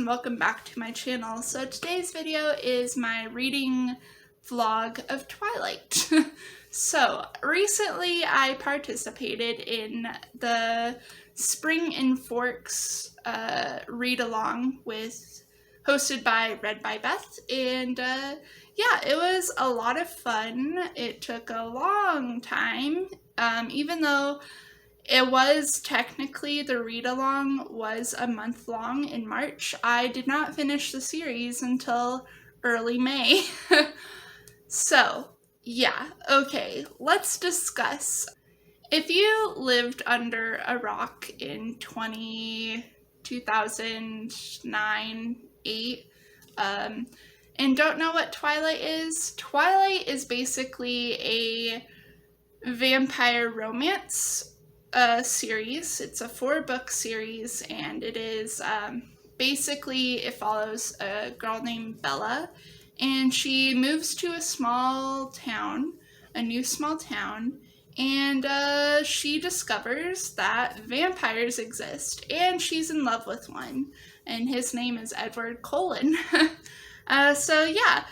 and welcome back to my channel. So today's video is my reading vlog of Twilight. So recently I participated in the Springinforks read-along hosted by Read by Beth, and yeah, it was a lot of fun. It took a long time, even though it was technically, the read-along was a month long in March. I did not finish the series until early May. So, yeah, okay, let's discuss. If you lived under a rock in 2009, 8, and don't know what Twilight is basically a vampire romance series. It's a 4-book series, and it is basically, it follows a girl named Bella, and she moves to a new small town, and she discovers that vampires exist, and she's in love with one, and his name is Edward Cullen. So yeah,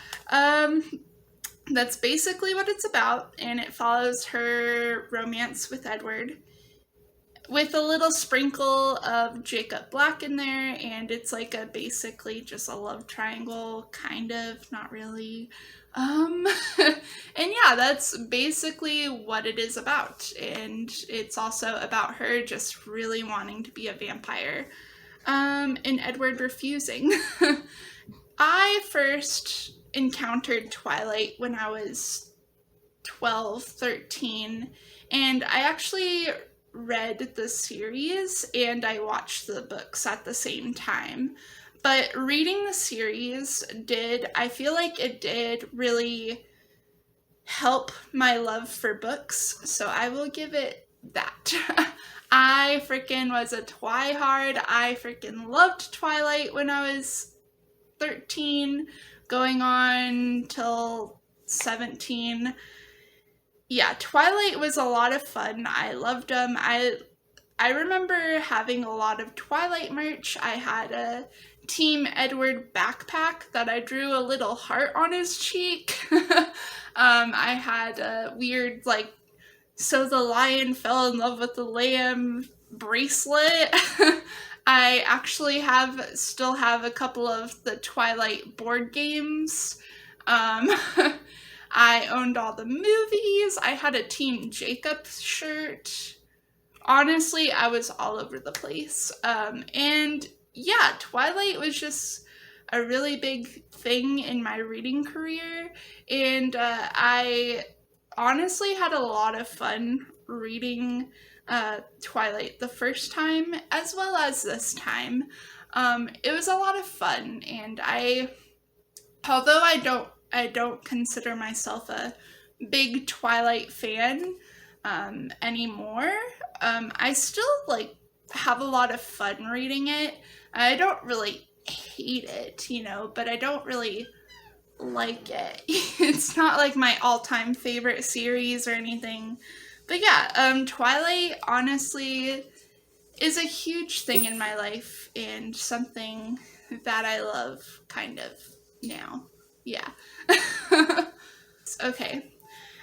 that's basically what it's about, and it follows her romance with Edward, with a little sprinkle of Jacob Black in there, and it's like basically just a love triangle, kind of, not really. And yeah, that's basically what it is about, and it's also about her just really wanting to be a vampire, and Edward refusing. I first encountered Twilight when I was 12, 13, and I actually read the series and I watched the books at the same time. But reading the series I feel like it did really help my love for books, so I will give it that. I freaking was a twihard. I freaking loved Twilight when I was 13, going on till 17. Yeah, Twilight was a lot of fun. I loved them. I remember having a lot of Twilight merch. I had a Team Edward backpack that I drew a little heart on his cheek. I had a weird, like, so the lion fell in love with the lamb bracelet. I actually still have a couple of the Twilight board games. I owned all the movies. I had a Team Jacob shirt. Honestly, I was all over the place. And yeah, Twilight was just a really big thing in my reading career. And I honestly had a lot of fun reading Twilight the first time as well as this time. It was a lot of fun, and although I don't consider myself a big Twilight fan anymore, I still like have a lot of fun reading it. I don't really hate it, but I don't really like it. It's not like my all-time favorite series or anything. But yeah, Twilight honestly is a huge thing in my life and something that I love kind of now. Yeah. Okay.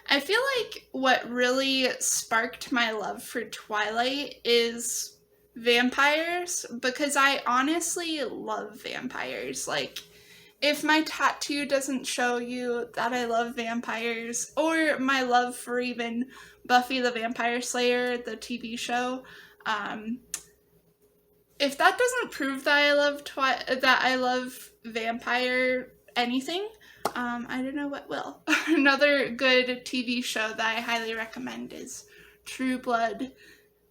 I feel like what really sparked my love for Twilight is vampires, because I honestly love vampires. Like, if my tattoo doesn't show you that I love vampires, or my love for even Buffy the Vampire Slayer, the TV show, if that doesn't prove that I love vampire anything, I don't know what will. Another good TV show that I highly recommend is True Blood.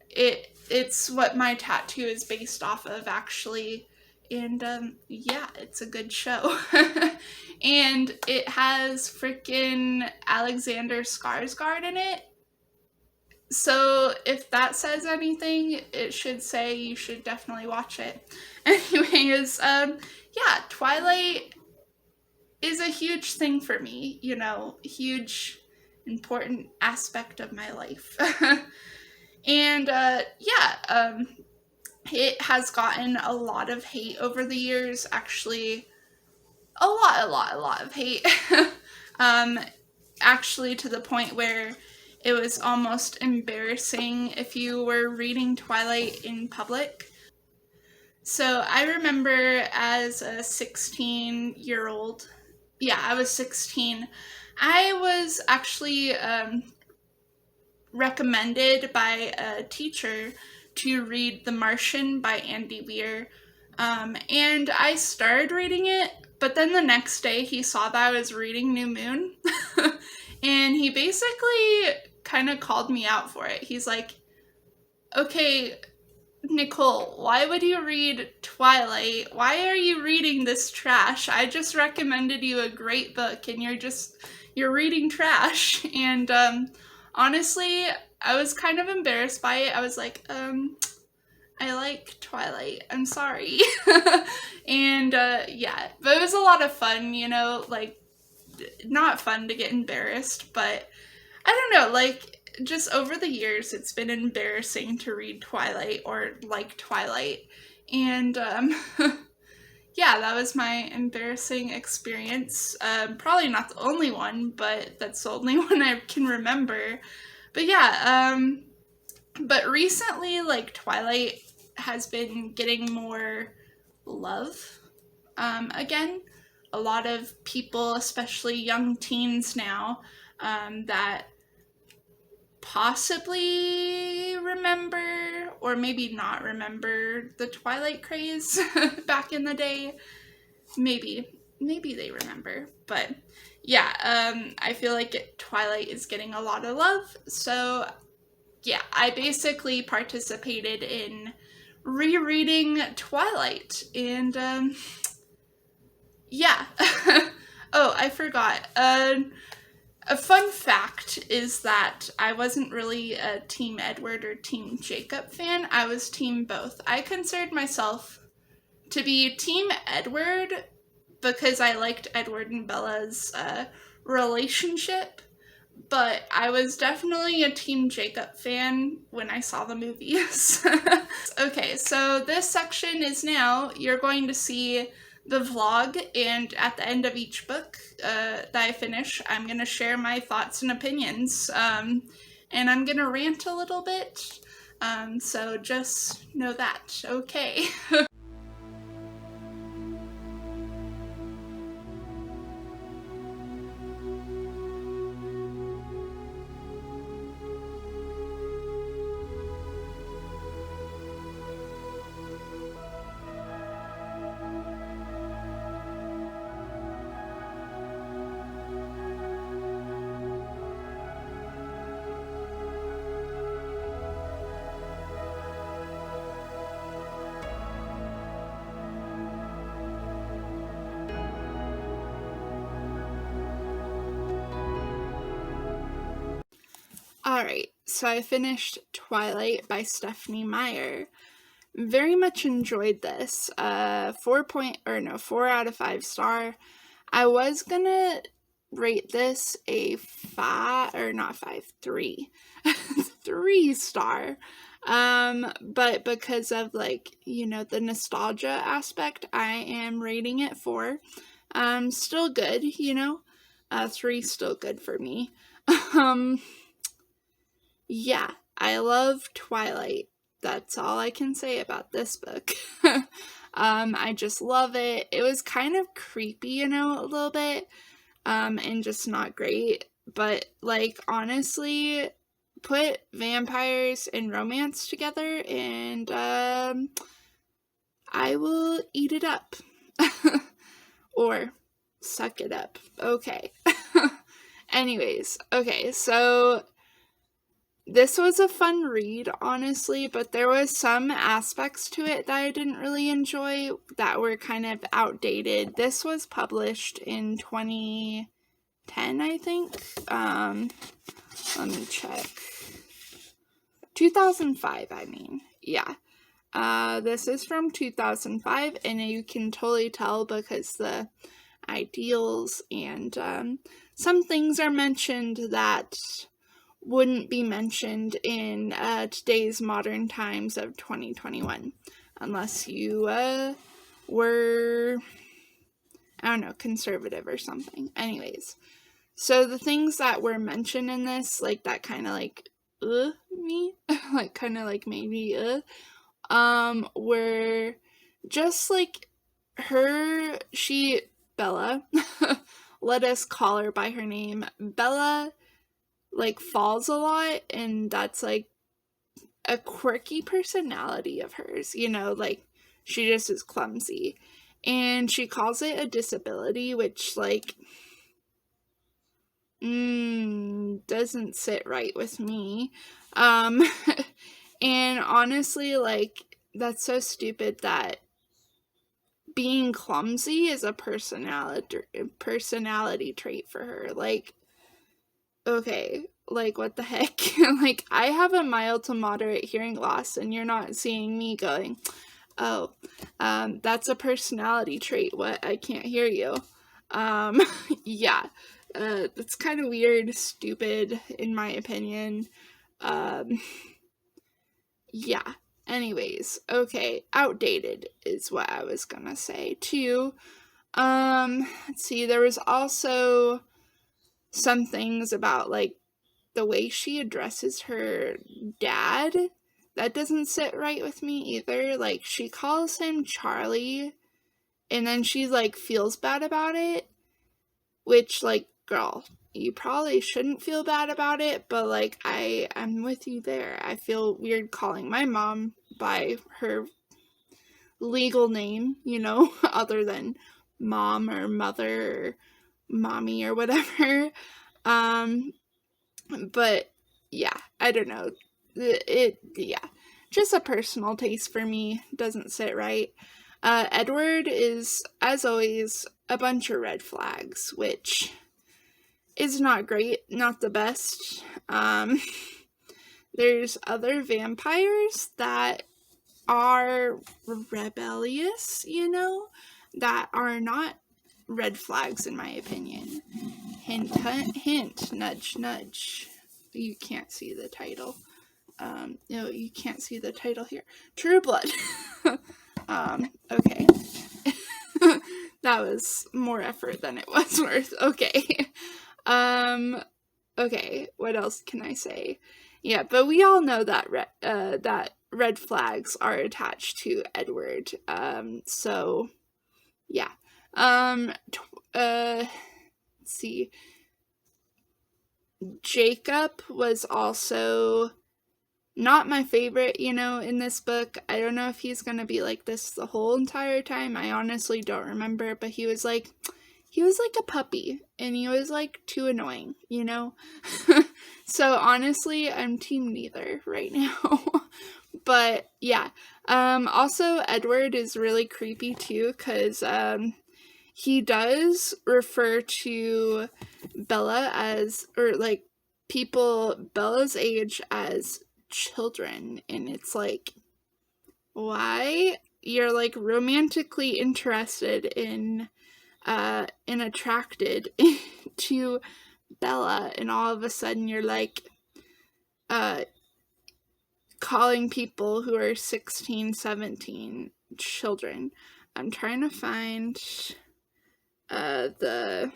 It's what my tattoo is based off of, actually. And yeah, it's a good show. And it has freaking Alexander Skarsgård in it. So if that says anything, it should say you should definitely watch it. Anyways, yeah, Twilight is a huge thing for me, huge, important aspect of my life. And yeah, it has gotten a lot of hate over the years, actually a lot of hate. Actually to the point where it was almost embarrassing if you were reading Twilight in public. So I remember as a 16-year-old, yeah, I was 16, I was actually recommended by a teacher to read The Martian by Andy Weir. And I started reading it, but then the next day he saw that I was reading New Moon. And he basically kind of called me out for it. He's like, okay, Nicole, why would you read Twilight? Why are you reading this trash? I just recommended you a great book and you're reading trash. And honestly, I was kind of embarrassed by it. I was like, I like Twilight. I'm sorry. And yeah, but it was a lot of fun, you know, like, not fun to get embarrassed, but I don't know, like, just over the years, it's been embarrassing to read Twilight or like Twilight. And yeah, that was my embarrassing experience. Probably not the only one, but that's the only one I can remember. But yeah, but recently, like, Twilight has been getting more love again. A lot of people, especially young teens now, that possibly remember or maybe not remember the Twilight craze back in the day. Maybe they remember, but yeah, I feel like Twilight is getting a lot of love. So yeah, I basically participated in rereading Twilight, and yeah. Oh, I forgot. A fun fact is that I wasn't really a Team Edward or Team Jacob fan. I was Team both. I considered myself to be Team Edward because I liked Edward and Bella's relationship, but I was definitely a Team Jacob fan when I saw the movies. Okay, so this section is now, you're going to see the vlog, and at the end of each book that I finish, I'm going to share my thoughts and opinions, and I'm going to rant a little bit, so just know that, okay? Alright, so I finished Twilight by Stephenie Meyer. Very much enjoyed this. 4 out of 5 star. I was gonna rate this a 3 3 star. But because of, like, you know, the nostalgia aspect, I am rating it 4. Still good, you know. 3 still good for me. Yeah, I love Twilight. That's all I can say about this book. I just love it. It was kind of creepy, you know, a little bit, and just not great. But, like, honestly, put vampires and romance together, and, I will eat it up. Or suck it up. Okay. Anyways, okay, so this was a fun read, honestly, but there was some aspects to it that I didn't really enjoy that were kind of outdated. This was published in 2010, I think. Let me check. 2005, I mean. Yeah. This is from 2005, and you can totally tell because the ideals and some things are mentioned that wouldn't be mentioned in today's modern times of 2021, unless you were, I don't know, conservative or something. Anyways, so the things that were mentioned in this, like, that kind of like, me, like, kind of like maybe, were just like Bella, let us call her by her name, Bella, like, falls a lot, and that's like a quirky personality of hers, you know, like, she just is clumsy, and she calls it a disability, which, like, doesn't sit right with me. And honestly, like, that's so stupid that being clumsy is a personality trait for her. Like, okay, like, what the heck? Like, I have a mild to moderate hearing loss, and you're not seeing me going, oh, that's a personality trait. What? I can't hear you. Yeah, that's kind of weird, stupid, in my opinion. Yeah. Anyways, okay, outdated is what I was gonna say, too. Let's see, there was also some things about, like, the way she addresses her dad that doesn't sit right with me either. Like, she calls him Charlie, and then she, like, feels bad about it, which, like, girl, you probably shouldn't feel bad about it, but, like, I'm with you there. I feel weird calling my mom by her legal name, you know, other than mom or mother or mommy or whatever. But yeah, I don't know. Yeah, just a personal taste for me, doesn't sit right. Edward is, as always, a bunch of red flags, which is not great, not the best. There's other vampires that are rebellious, you know, that are not red flags in my opinion. Hint, hint, nudge, nudge. You can't see the title. No, you can't see the title here. True Blood. Okay. That was more effort than it was worth. Okay. Okay, what else can I say? Yeah, but we all know that that red flags are attached to Edward. So yeah. Let's see. Jacob was also not my favorite, you know, in this book. I don't know if he's gonna be like this the whole entire time. I honestly don't remember, but he was like a puppy, and he was, like, too annoying, you know? So, honestly, I'm team neither right now. But, yeah. Also, Edward is really creepy, too, because, he does refer to Bella as, or, like, people Bella's age as children, and it's like, why? You're, like, romantically interested in and attracted to Bella, and all of a sudden you're like calling people who are 16, 17 children. I'm trying to find the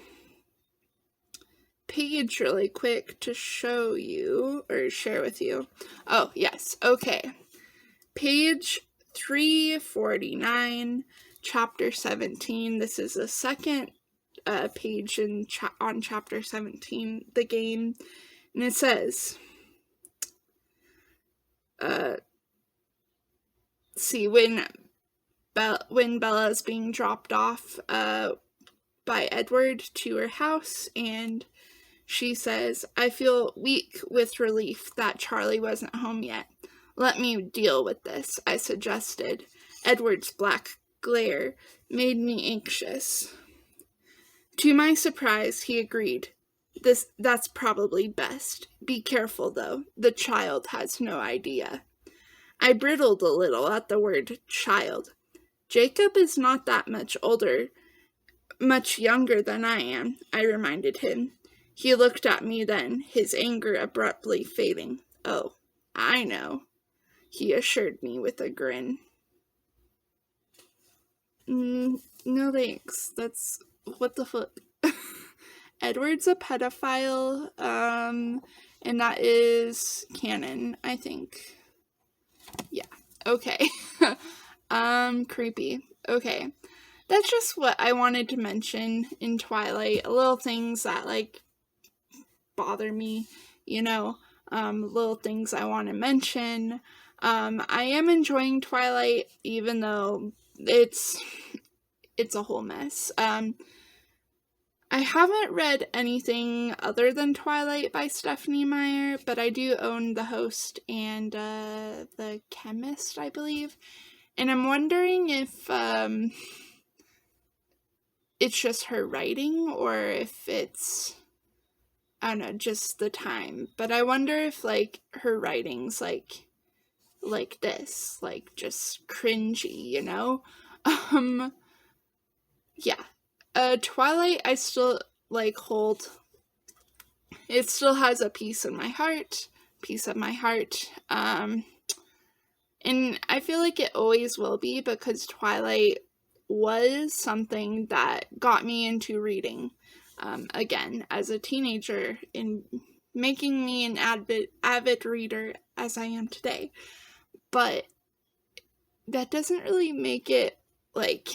page really quick to show you or share with you. Oh, yes. Okay. Page 349. Chapter 17. This is the second page on chapter 17, the game, and it says, see, when Bella is being dropped off by Edward to her house, and she says, I feel weak with relief that Charlie wasn't home yet. Let me deal with this, I suggested. Edward's black glare made me anxious. To my surprise, he agreed. That's probably best. Be careful, though. The child has no idea. I brittled a little at the word child. Jacob is not that much younger than I am, I reminded him. He looked at me then, his anger abruptly fading. "Oh, I know," he assured me with a grin. No thanks. That's... what the fuck? Edward's a pedophile, and that is canon, I think. Yeah, okay. Creepy. Okay. That's just what I wanted to mention in Twilight. Little things that, like, bother me, you know, little things I want to mention. I am enjoying Twilight, even though it's a whole mess. I haven't read anything other than Twilight by Stephenie Meyer, but I do own The Host and The Chemist, I believe. And I'm wondering if it's just her writing, or if it's, I don't know, just the time. But I wonder if, like, her writing's like this, like, just cringy, you know? Yeah. Twilight, I still, like, hold. It still has a piece of my heart. And I feel like it always will be, because Twilight was something that got me into reading, again, as a teenager, in making me an avid reader as I am today. But that doesn't really make it, like,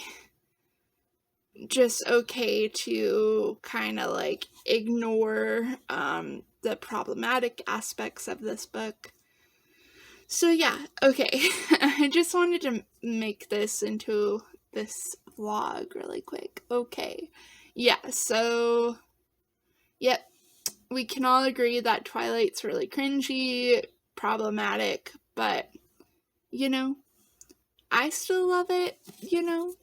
just okay to kind of, like, ignore the problematic aspects of this book. So yeah, okay. I just wanted to make this into this vlog really quick. Okay. Yeah, so yep, we can all agree that Twilight's really cringy, problematic, but, you know, I still love it, you know.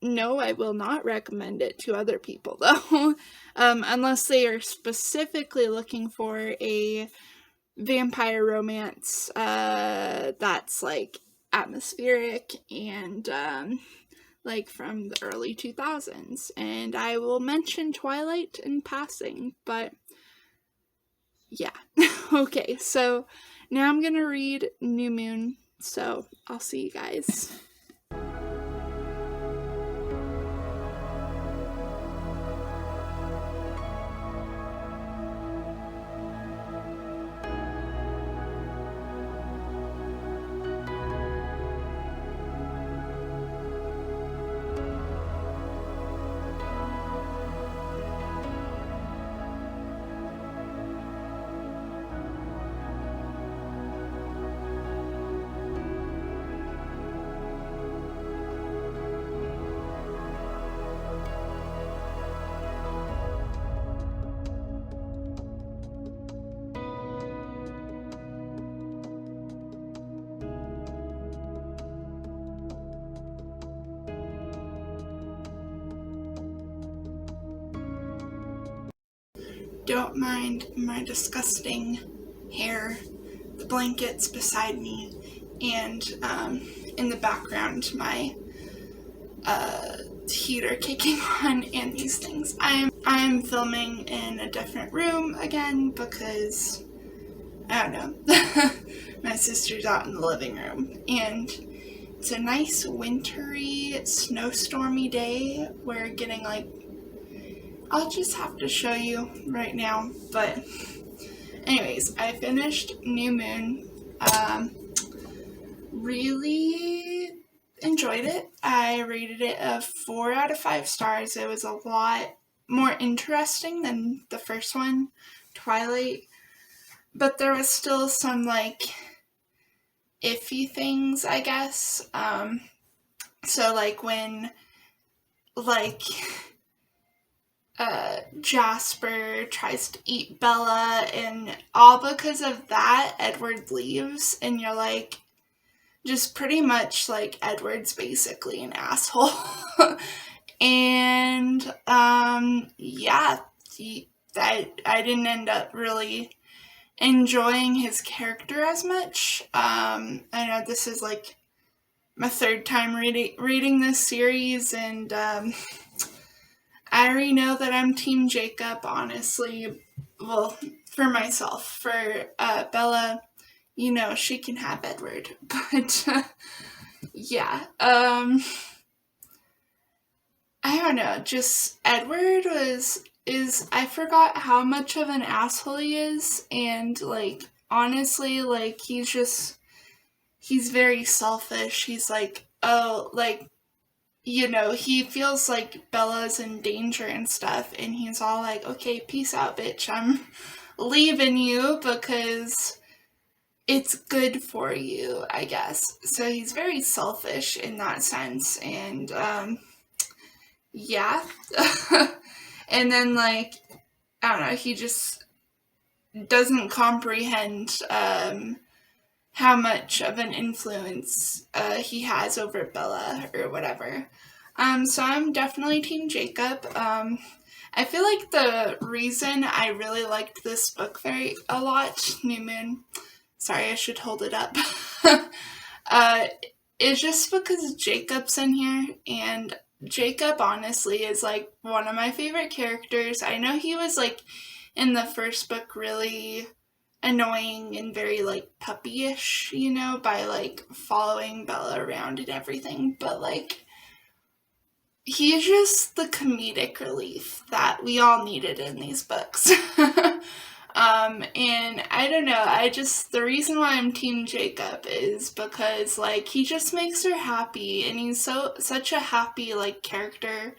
No, I will not recommend it to other people, though, unless they are specifically looking for a vampire romance that's, like, atmospheric and like, from the early 2000s. And I will mention Twilight in passing, but yeah. Okay, so now I'm gonna read New Moon, so I'll see you guys. Don't mind my disgusting hair, the blankets beside me, and in the background my heater kicking on, and these things. I'm filming in a different room again because, I don't know, my sister's out in the living room, and it's a nice wintry, snowstormy day. We're getting, like, I'll just have to show you right now, but anyways, I finished New Moon. Really enjoyed it. I rated it a 4 out of 5 stars. It was a lot more interesting than the first one, Twilight, but there was still some, like, iffy things, I guess. So, like, when, like, Jasper tries to eat Bella, and all because of that, Edward leaves, and you're like, just pretty much, like, Edward's basically an asshole. And, yeah, I didn't end up really enjoying his character as much. I know this is, like, my third time reading this series, and, I already know that I'm Team Jacob, honestly. Well, for myself. For Bella, you know, she can have Edward. But, yeah. I don't know, just Edward I forgot how much of an asshole he is, and, like, honestly, like, he's very selfish. He's like, oh, like, you know, he feels like Bella's in danger and stuff, and he's all like, okay, peace out, bitch, I'm leaving you because it's good for you, I guess. So he's very selfish in that sense, and, yeah. And then, like, I don't know, he just doesn't comprehend how much of an influence he has over Bella or whatever. So I'm definitely Team Jacob. I feel like the reason I really liked this book a lot, New Moon, sorry, I should hold it up, is just because Jacob's in here, and Jacob honestly is like one of my favorite characters. I know he was like in the first book really annoying and very like puppyish, you know, by like following Bella around and everything, but like he's just the comedic relief that we all needed in these books. And I don't know, the reason why I'm Team Jacob is because, like, he just makes her happy, and he's such a happy, like, character,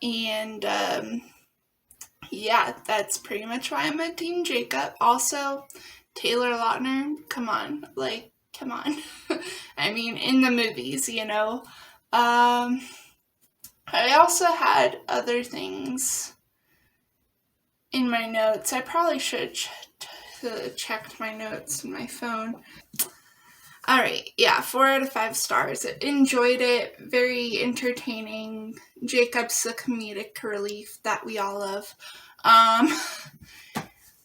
and, yeah, that's pretty much why I'm a Team Jacob. Also, Taylor Lautner, come on, like, come on. I mean, in the movies, you know. I also had other things in my notes. I probably should have checked my notes in my phone. Alright, yeah, 4 out of 5 stars. Enjoyed it. Very entertaining. Jacob's the comedic relief that we all love.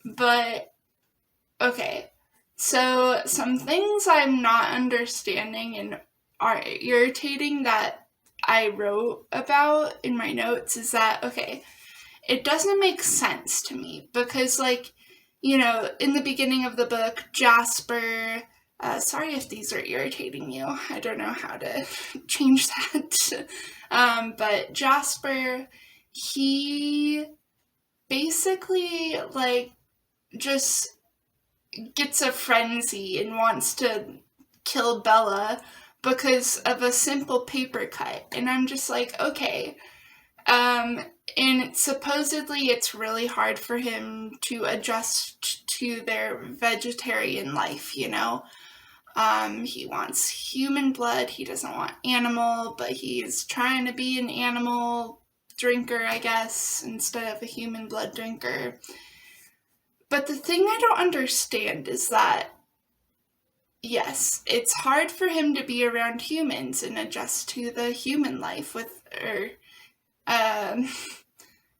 But, okay. So, some things I'm not understanding and are irritating that I wrote about in my notes is that, okay, it doesn't make sense to me because, like, you know, in the beginning of the book, Jasper, sorry if these are irritating you, I don't know how to change that, but Jasper, he basically, like, just gets a frenzy and wants to kill Bella because of a simple paper cut, and I'm just like, okay, and supposedly it's really hard for him to adjust to their vegetarian life, you know? He wants human blood, he doesn't want animal, but he's trying to be an animal drinker, I guess, instead of a human blood drinker. But the thing I don't understand is that, yes, it's hard for him to be around humans and adjust to the human life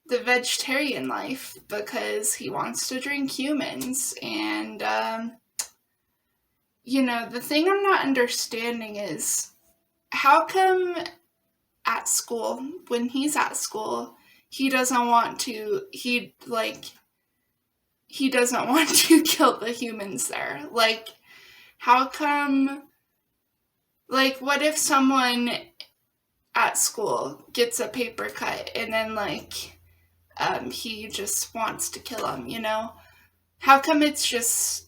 the vegetarian life because he wants to drink humans, and you know, the thing I'm not understanding is how come at school, when he's at school, he doesn't want to kill the humans there. Like, how come, like, what if someone at school gets a paper cut and then, like, he just wants to kill him, you know? How come it's just,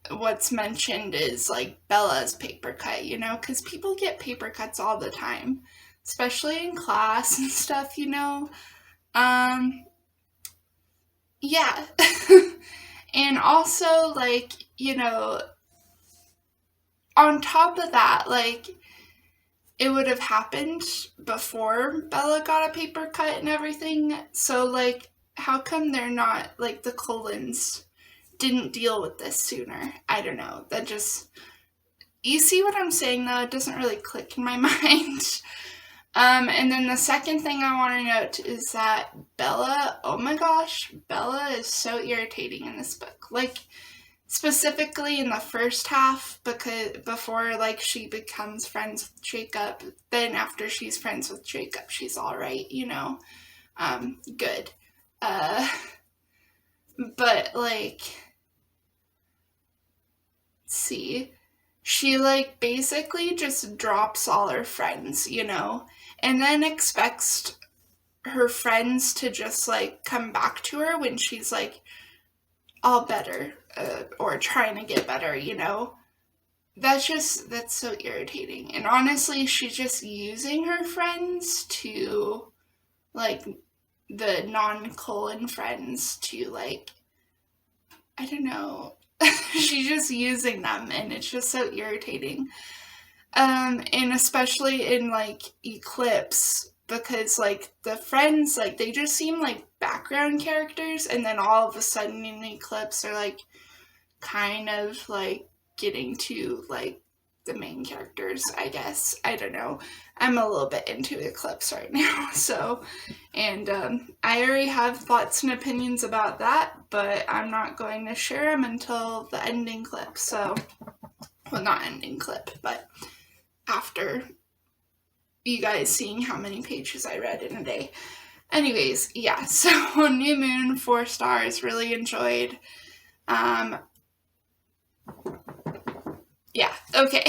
what's mentioned is, like, Bella's paper cut, you know? Because people get paper cuts all the time, especially in class and stuff, you know? Yeah. And also, like, you know, on top of that, like, it would have happened before Bella got a paper cut and everything. So, like, how come they're not, like, the Cullens didn't deal with this sooner? I don't know. That just, you see what I'm saying, though? It doesn't really click in my mind. And then the second thing I want to note is that Bella, oh my gosh, Bella is so irritating in this book. Like, specifically in the first half, because before, like, she becomes friends with Jacob, then after she's friends with Jacob, she's alright, you know? good. But, like, see, she, like, basically just drops all her friends, you know, and then expects her friends to just, like, come back to her when she's, like, all better, or trying to get better, you know. That's so irritating. And honestly, she's just using her friends to, like, the non-Cullen friends to, like, I don't know. She's just using them, and it's just so irritating. And especially in, like, Eclipse, because, like, the friends, like, they just seem like background characters, and then all of a sudden in Eclipse are, like, kind of, like, getting to, like, the main characters, I guess. I don't know. I'm a little bit into Eclipse right now, so, and I already have thoughts and opinions about that, but I'm not going to share them until the ending clip, so, well, not ending clip, but after you guys seeing how many pages I read in a day. Anyways, yeah, so New Moon, 4 stars, really enjoyed. Yeah, okay.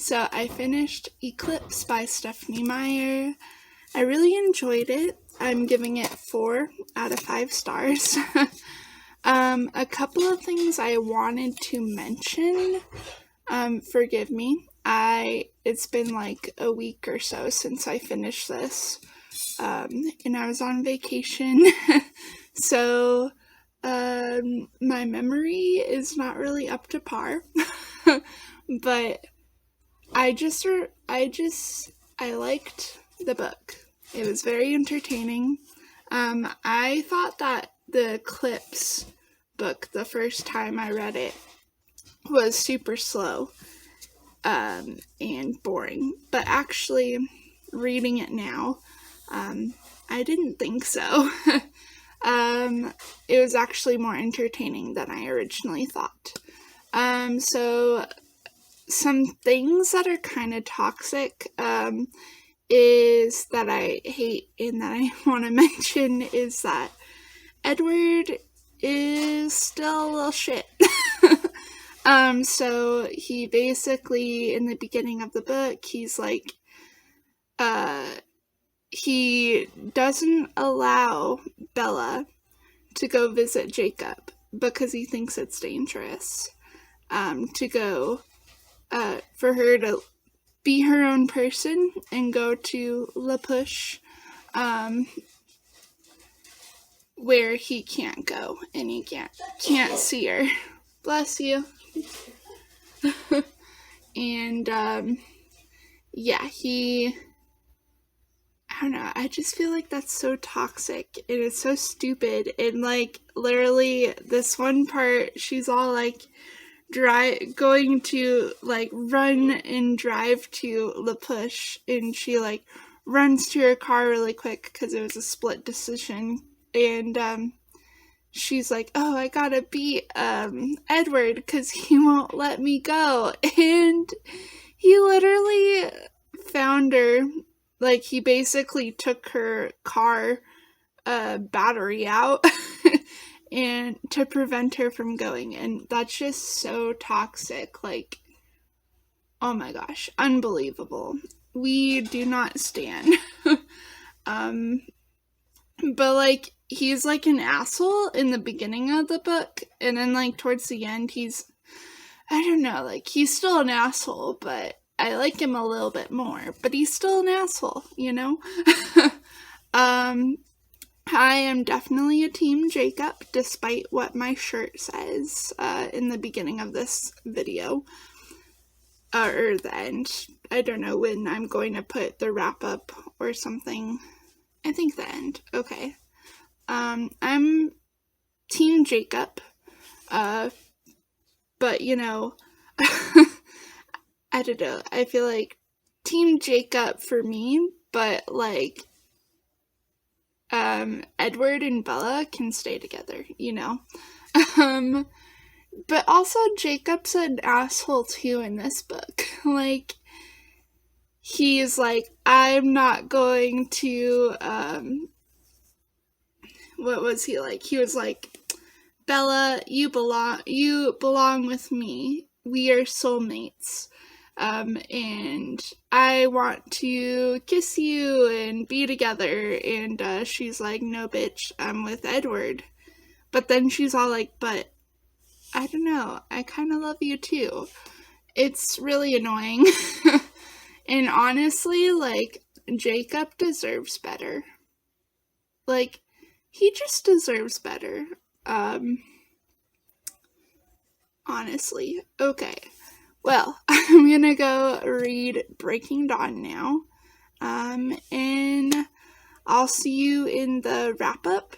So I finished Eclipse by Stephanie Meyer. I really enjoyed it. I'm giving it 4 out of 5 stars. A couple of things I wanted to mention. Forgive me. It's been like a week or so since I finished this. And I was on vacation. So, my memory is not really up to par. But I liked the book. It was very entertaining. I thought that the Eclipse book, the first time I read it, was super slow, and boring. But actually, reading it now, I didn't think so. It was actually more entertaining than I originally thought. So some things that are kind of toxic, is that I hate and that I want to mention is that Edward is still a little shit. So he basically, in the beginning of the book, he's like, he doesn't allow Bella to go visit Jacob because he thinks it's dangerous, to go, for her to be her own person and go to La Push, where he can't go and he can't see her. Bless you. And, yeah, I don't know, I just feel like that's so toxic, and it's so stupid, and, like, literally, this one part, she's all, like, going to, like, run and drive to La Push, and she, like, runs to her car really quick, because it was a split decision, and, she's like, oh, I gotta beat, Edward, because he won't let me go, and he literally found her, like, he basically took her car, battery out, and to prevent her from going, and that's just so toxic, like, oh my gosh, unbelievable. we do not stand. But, like, he's, like, an asshole in the beginning of the book, and then, like, towards the end, I don't know, like, he's still an asshole, but I like him a little bit more, but he's still an asshole, you know? I am definitely a team Jacob, despite what my shirt says, in the beginning of this video. Or the end. I don't know when I'm going to put the wrap up or something. I think the end. Okay. I'm team Jacob. But, you know, I don't know. I feel like team Jacob for me, but, like, Edward and Bella can stay together, you know? But also Jacob's an asshole too in this book. Like, he's like, I'm not going to, what was he like? He was like, Bella, you belong with me. We are soulmates. And I want to kiss you and be together. And, she's like, no, bitch, I'm with Edward. But then she's all like, but I don't know, I kind of love you too. It's really annoying. And honestly, like, Jacob deserves better. Like, he just deserves better. Honestly. Okay. Well, I'm gonna go read Breaking Dawn now. And I'll see you in the wrap-up.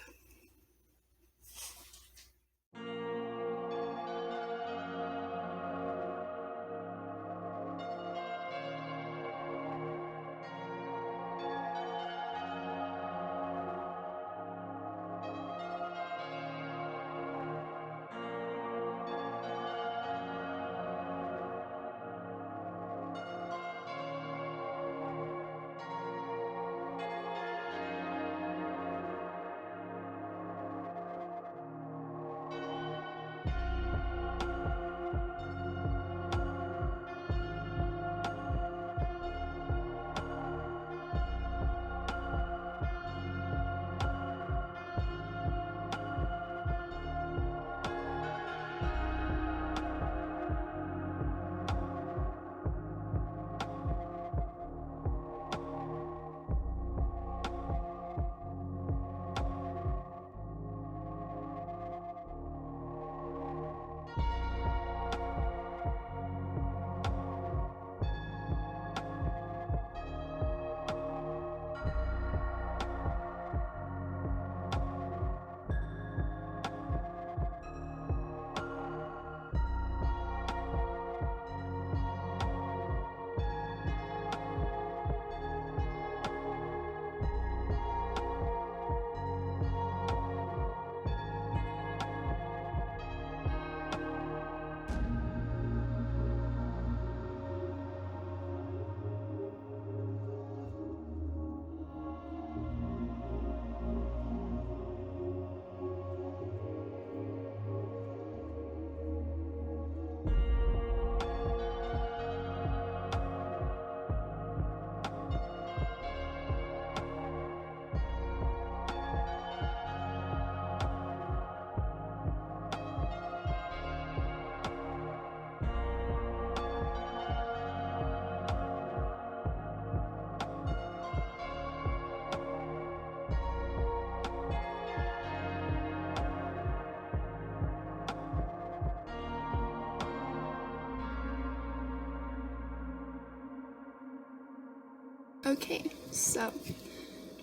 Okay, so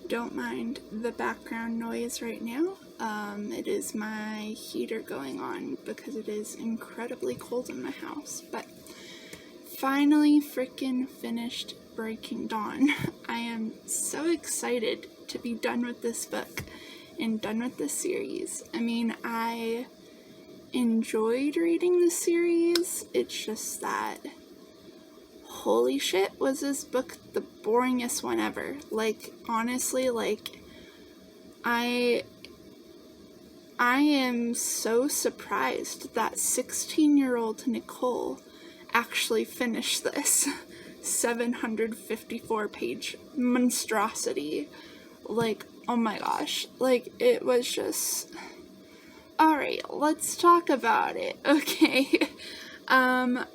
don't mind the background noise right now. It is my heater going on because it is incredibly cold in my house, but finally freaking finished Breaking Dawn. I am so excited to be done with this book and done with this series. I mean, I enjoyed reading the series, it's just that holy shit, was this book the boringest one ever. Like, honestly, like, I am so surprised that 16-year-old Nicole actually finished this. 754-page monstrosity. Like, oh my gosh, like, it was just... Alright, let's talk about it, okay? I'm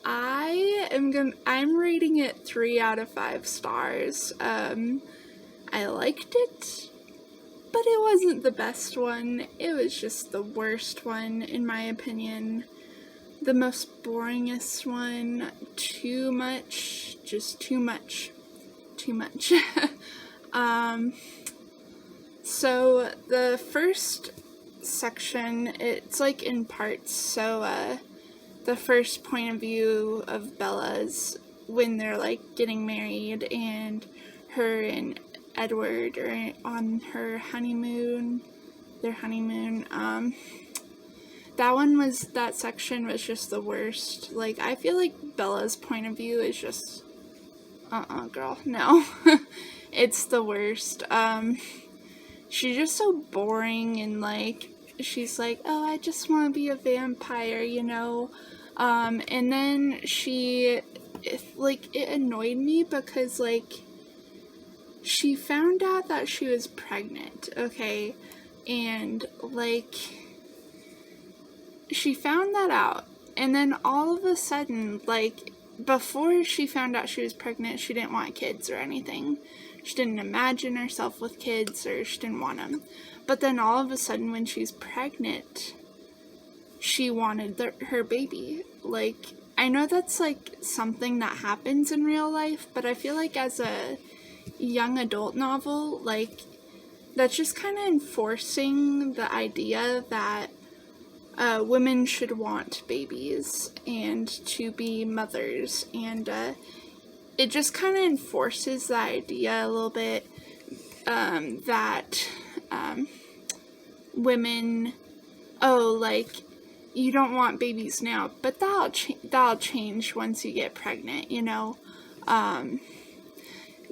rating it 3 out of 5 stars. I liked it, but it wasn't the best one. It was just the worst one, in my opinion. The most boringest one. Too much. Just too much. Too much. So the first section, it's like in parts. So the first point of view of Bella's when they're like getting married, and her and Edward are on her honeymoon, their honeymoon. That section was just the worst. Like, I feel like Bella's point of view is just, girl, no. It's the worst. She's just so boring, and like, she's like, oh, I just want to be a vampire, you know? And then it annoyed me because, like, she found out that she was pregnant, okay? And, like, she found that out, and then all of a sudden, like, before she found out she was pregnant, she didn't want kids or anything. She didn't imagine herself with kids, or she didn't want them. But then all of a sudden, when she's pregnant, she wanted her baby. Like, I know that's, like, something that happens in real life, but I feel like as a young adult novel, like, that's just kind of enforcing the idea that women should want babies and to be mothers, and it just kind of enforces the idea a little bit that women, like, you don't want babies now, but that'll change once you get pregnant, you know?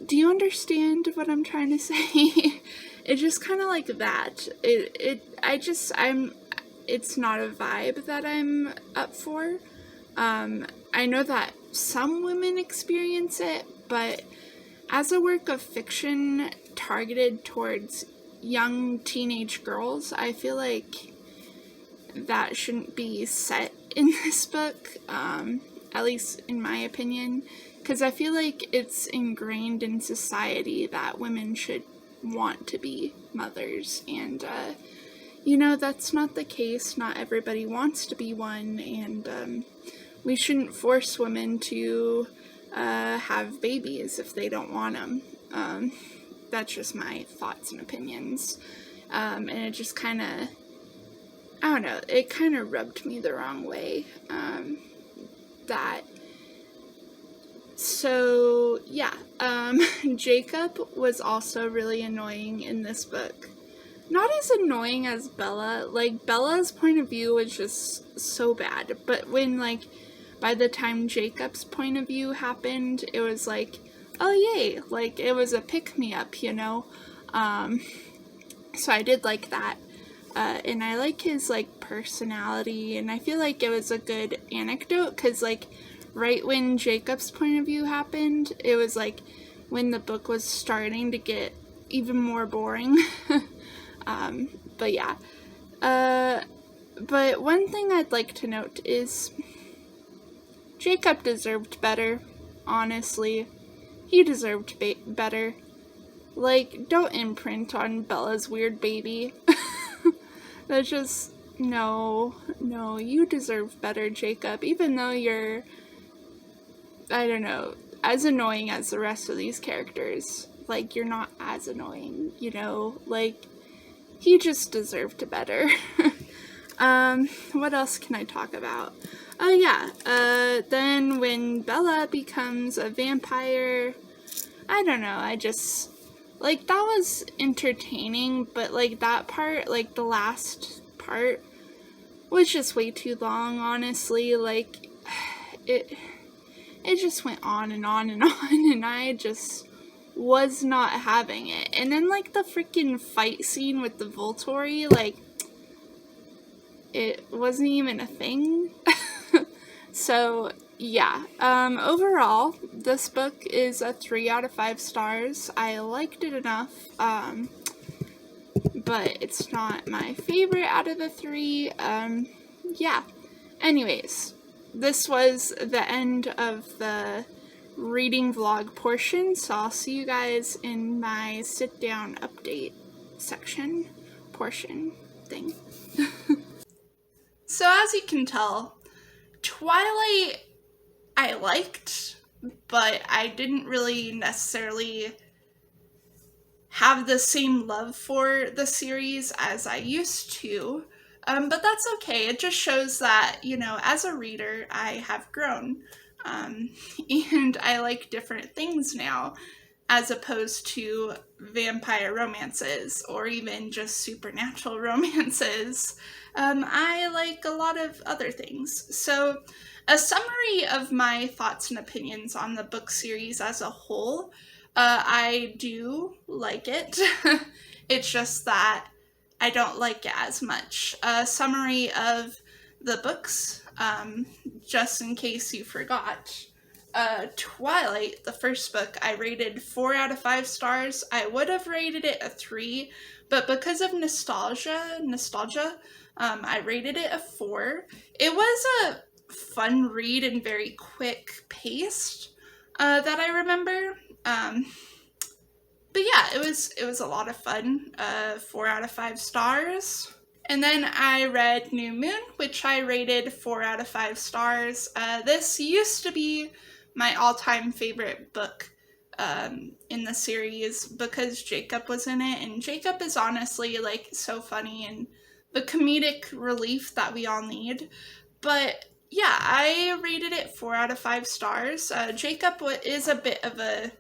Do you understand what I'm trying to say? It's just kind of like that. It's not a vibe that I'm up for. I know that some women experience it, but as a work of fiction targeted towards young teenage girls, I feel like that shouldn't be set in this book, at least in my opinion, because I feel like it's ingrained in society that women should want to be mothers, and you know, that's not the case. Not everybody wants to be one, and we shouldn't force women to have babies if they don't want them. That's just my thoughts and opinions. And it just kind of, I don't know, it kind of rubbed me the wrong way. So, yeah. Jacob was also really annoying in this book. Not as annoying as Bella. Like, Bella's point of view was just so bad. But when, like, by the time Jacob's point of view happened, it was like, oh yay, like, it was a pick-me-up, you know? So I did like that. And I like his, like, personality, and I feel like it was a good anecdote, because, like, right when Jacob's point of view happened, it was, like, when the book was starting to get even more boring. But yeah. But one thing I'd like to note is Jacob deserved better, honestly. He deserved better. Like, don't imprint on Bella's weird baby. That's just, no, you deserve better, Jacob, even though you're, I don't know, as annoying as the rest of these characters. Like, you're not as annoying, you know, like, he just deserved better. What else can I talk about? Oh, yeah, then when Bella becomes a vampire, I don't know, I just, like, that was entertaining, but, like, that part, like, the last part was just way too long, honestly. Like, it just went on and on and on, and I just was not having it. And then, like, the freaking fight scene with the Volturi, like, it wasn't even a thing. So, yeah, overall, this book is a 3 out of 5 stars. I liked it enough, but it's not my favorite out of the 3. Yeah. Anyways, this was the end of the reading vlog portion, so I'll see you guys in my sit-down update section portion thing. So as you can tell, Twilight I liked, but I didn't really necessarily have the same love for the series as I used to. But that's okay. It just shows that, you know, as a reader, I have grown. And I like different things now, as opposed to vampire romances or even just supernatural romances. I like a lot of other things. So, a summary of my thoughts and opinions on the book series as a whole. I do like it. It's just that I don't like it as much. A summary of the books, just in case you forgot. Twilight, the first book, I rated 4 out of 5 stars. I would have rated it a 3, but because of nostalgia, I rated it a 4. It was a fun read and very quick paced, that I remember. But yeah, it was a lot of fun. 4 out of 5 stars. And then I read New Moon, which I rated 4 out of 5 stars. This used to be my all-time favorite book in the series because Jacob was in it, and Jacob is honestly like so funny and the comedic relief that we all need. But yeah, I rated it 4 out of 5 stars. Jacob is a bit of a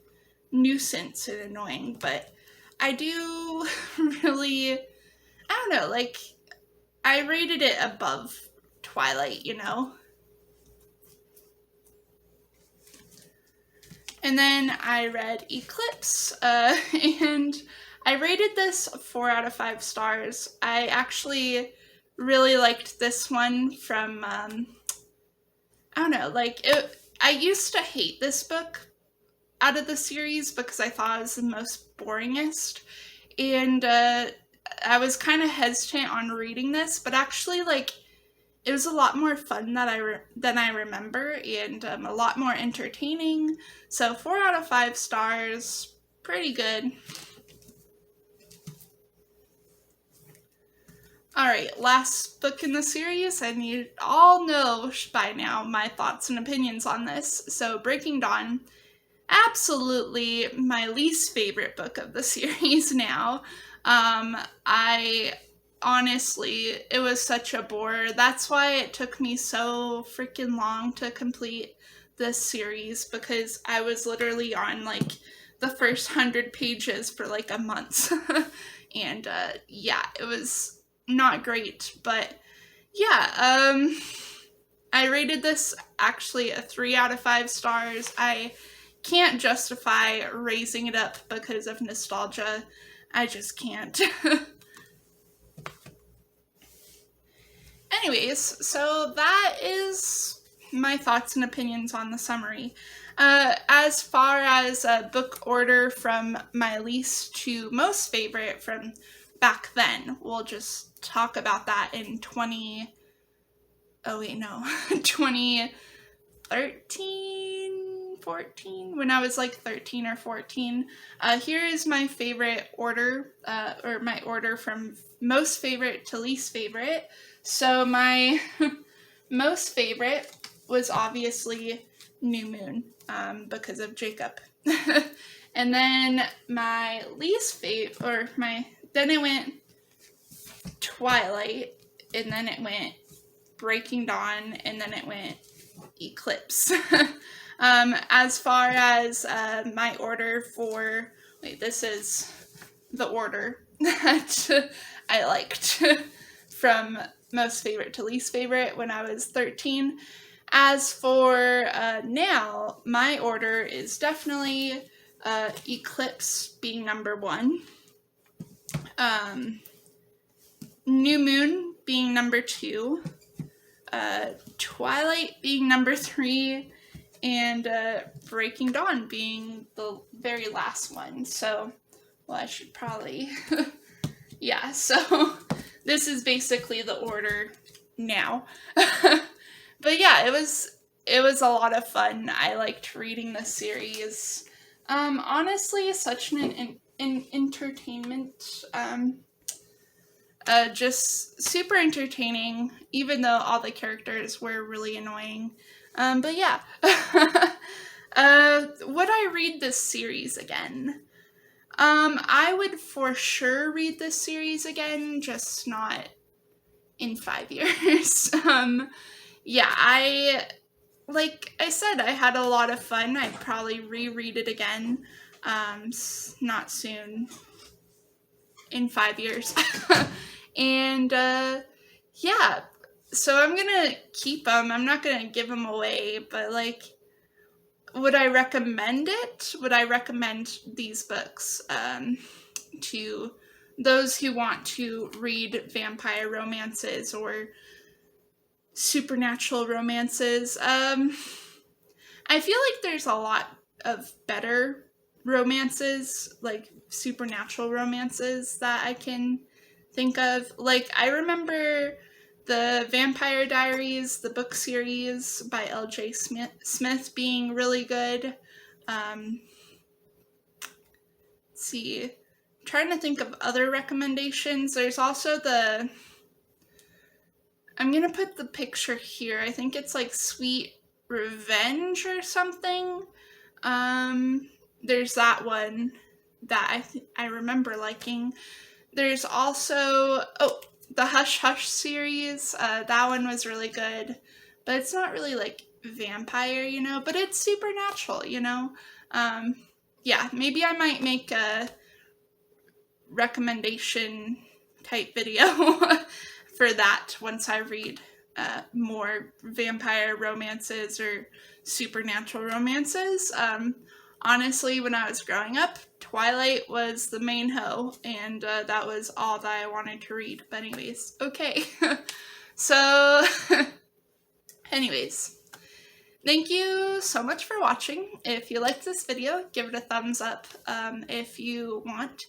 nuisance and annoying, but I do really, I don't know, like, I rated it above Twilight, you know? And then I read Eclipse, and I rated this 4 out of 5 stars. I actually really liked this one from, I don't know, like, I used to hate this book out of the series because I thought it was the most boringest, and I was kind of hesitant on reading this, but actually, like, it was a lot more fun than I remember, and a lot more entertaining. So 4 out of 5 stars, pretty good. Alright, last book in the series, and you all know by now my thoughts and opinions on this. So Breaking Dawn, absolutely my least favorite book of the series now. I honestly, it was such a bore. That's why it took me so freaking long to complete this series, because I was literally on like the first 100 pages for like a month. And yeah, it was not great, but yeah, I rated this actually a 3 out of 5 stars. I can't justify raising it up because of nostalgia. I just can't. Anyways, so that is my thoughts and opinions on the summary. As far as a book order from my least to most favorite from back then, we'll just talk about that in 2013, 14, when I was like 13 or 14. Here is my favorite order, or my order from most favorite to least favorite. So my most favorite was obviously New Moon, because of Jacob. And then my least favorite, then it went Twilight, and then it went Breaking Dawn, and then it went Eclipse. As far as my order for, this is the order that I liked from most favorite to least favorite when I was 13. As for now, my order is definitely Eclipse being number 1, New Moon being number 2, Twilight being number 3, and Breaking Dawn being the very last one. So, well, I should probably, yeah, so this is basically the order now. But yeah, it was a lot of fun. I liked reading this series. Honestly, such an entertainment, just super entertaining, even though all the characters were really annoying. But yeah. Would I read this series again? I would for sure read this series again, just not in 5 years. Yeah, like I said, I had a lot of fun. I'd probably reread it again, not soon, in 5 years. And, yeah, so I'm gonna keep them. I'm not gonna give them away, but, like, would I recommend it? Would I recommend these books to those who want to read vampire romances or supernatural romances? I feel like there's a lot of better romances, like supernatural romances, that I can think of. Like, I remember the Vampire Diaries, the book series by L.J. Smith being really good. Let's see. I'm trying to think of other recommendations. There's also I'm going to put the picture here. I think it's like Sweet Revenge or something. There's that one that I remember liking. There's also, the Hush Hush series. That one was really good, but it's not really like vampire, you know, but it's supernatural, you know. Yeah, maybe I might make a recommendation type video for that once I read more vampire romances or supernatural romances. Honestly, when I was growing up, Twilight was the main hoe, and that was all that I wanted to read. But anyways, okay. So, anyways, thank you so much for watching. If you liked this video, give it a thumbs up. If you want,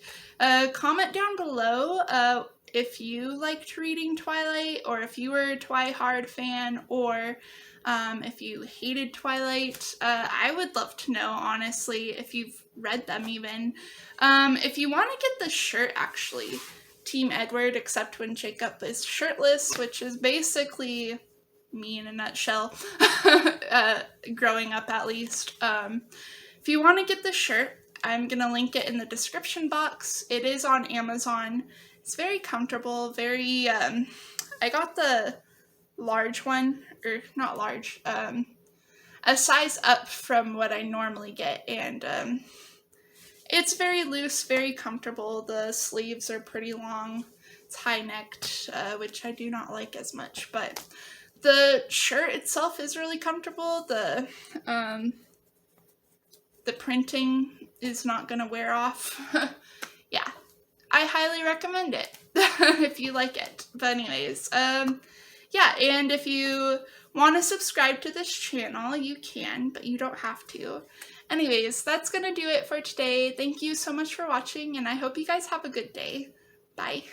comment down below if you liked reading Twilight, or if you were a Twihard fan, or if you hated Twilight. I would love to know, honestly, if you've read them even. If you want to get the shirt, actually, Team Edward, except when Jacob is shirtless, which is basically me in a nutshell, growing up at least. If you want to get the shirt, I'm going to link it in the description box. It is on Amazon. It's very comfortable, very, I got the large one, or not large, a size up from what I normally get, and it's very loose, very comfortable. The sleeves are pretty long. It's high-necked, which I do not like as much, but the shirt itself is really comfortable. The printing is not gonna wear off. Yeah, I highly recommend it if you like it. But anyways, yeah, and if you want to subscribe to this channel, you can, but you don't have to. Anyways, that's gonna do it for today. Thank you so much for watching, and I hope you guys have a good day. Bye.